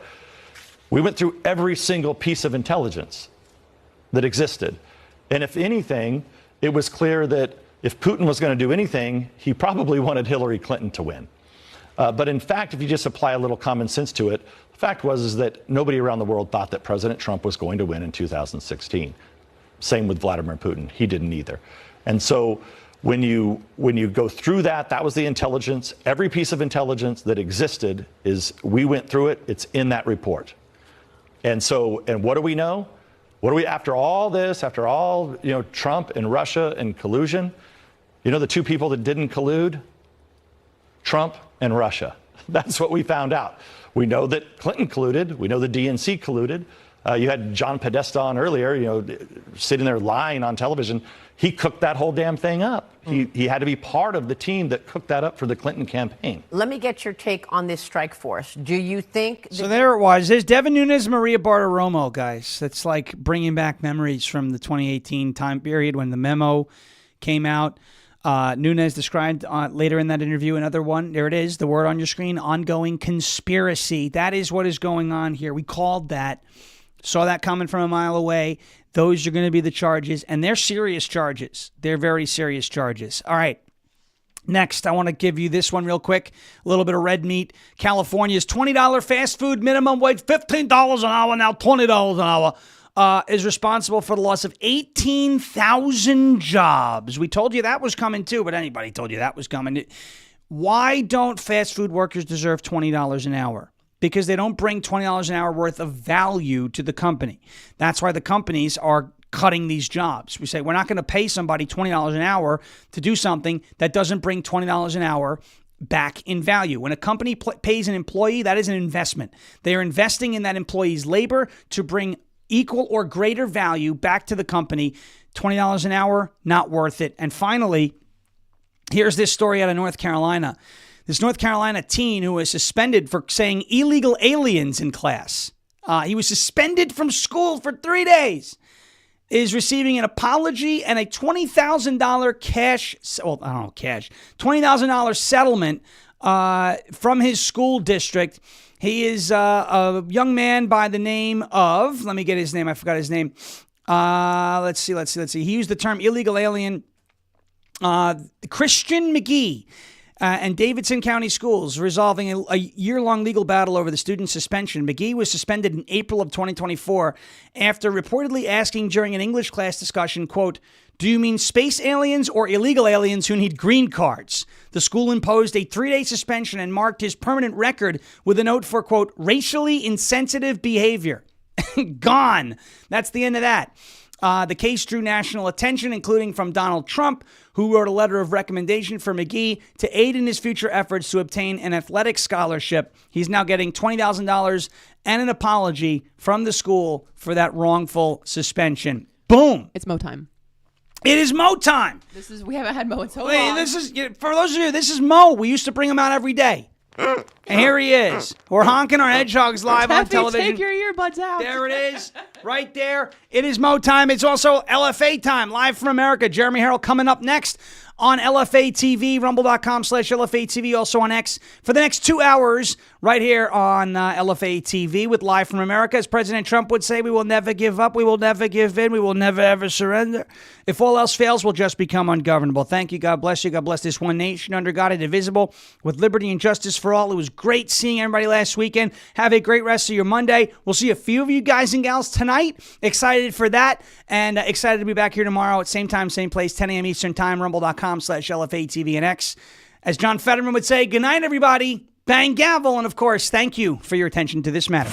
We went through every single piece of intelligence that existed. And if anything, it was clear that if Putin was going to do anything, he probably wanted Hillary Clinton to win. But in fact, if you just apply a little common sense to it, the fact is that nobody around the world thought that President Trump was going to win in 2016. Same with Vladimir Putin. He didn't either. And so when you go through that was the intelligence. Every piece of intelligence that existed we went through it. It's in that report. And what do we know? After all this, after all, Trump and Russia and collusion, the two people that didn't collude? Trump and Russia. That's what we found out. We know that Clinton colluded. We know the DNC colluded. You had John Podesta on earlier, sitting there lying on television. He cooked that whole damn thing up. He had to be part of the team that cooked that up for the Clinton campaign. Let me get your take on this strike force. Do you think... So there it was. There's Devin Nunes, Maria Bartiromo, guys. That's like bringing back memories from the 2018 time period when the memo came out. Nunes described later in that interview another one. There it is, the word on your screen, ongoing conspiracy. That is what is going on here. We called that. Saw that coming from a mile away. Those are going to be the charges, and they're serious charges. They're very serious charges. All right. Next, I want to give you this one real quick. A little bit of red meat. California's $20 fast food minimum wage, $15 an hour, now $20 an hour, is responsible for the loss of 18,000 jobs. We told you that was coming too, but anybody told you that was coming. Why don't fast food workers deserve $20 an hour? Because they don't bring $20 an hour worth of value to the company. That's why the companies are cutting these jobs. We say we're not going to pay somebody $20 an hour to do something that doesn't bring $20 an hour back in value. When a company pays an employee, that is an investment. They are investing in that employee's labor to bring equal or greater value back to the company. $20 an hour, not worth it. And finally, here's this story out of North Carolina. This North Carolina teen who was suspended for saying illegal aliens in class. He was suspended from school for 3 days. Is receiving an apology and a $20,000 $20,000 settlement from his school district. He is a young man by the name of, let me get his name. I forgot his name. Let's see. He used the term illegal alien. Christian McGee. And Davidson County Schools resolving a year-long legal battle over the student suspension. McGee was suspended in April of 2024 after reportedly asking during an English class discussion, quote, "Do you mean space aliens or illegal aliens who need green cards?" The school imposed a 3-day suspension and marked his permanent record with a note for, quote, "racially insensitive behavior." Gone. That's the end of that. The case drew national attention, including from Donald Trump, who wrote a letter of recommendation for McGee to aid in his future efforts to obtain an athletic scholarship. He's now getting $20,000 and an apology from the school for that wrongful suspension. Boom. It's Mo time. It is Mo time. We haven't had Mo in so long. For those of you, this is Mo. We used to bring him out every day. And here he is. We're honking our hedgehogs live on television. Take your earbuds out. There it is. Right there. It is Mo time. It's also LFA time. Live from America. Jeremy Harrell coming up next on LFA TV. Rumble.com/LFA TV. Also on X for the next 2 hours right here on LFA TV with Live from America. As President Trump would say, we will never give up. We will never give in. We will never, ever surrender. If all else fails, we'll just become ungovernable. Thank you. God bless you. God bless this one nation under God, indivisible, with liberty and justice for all. It was great seeing everybody last weekend. Have a great rest of your Monday. We'll see a few of you guys and gals tonight. Excited for that, and excited to be back here tomorrow at same time, same place, 10 a.m. Eastern Time, rumble.com/LFA TV and X. As John Fetterman would say, good night, everybody. Bang gavel. And of course, thank you for your attention to this matter.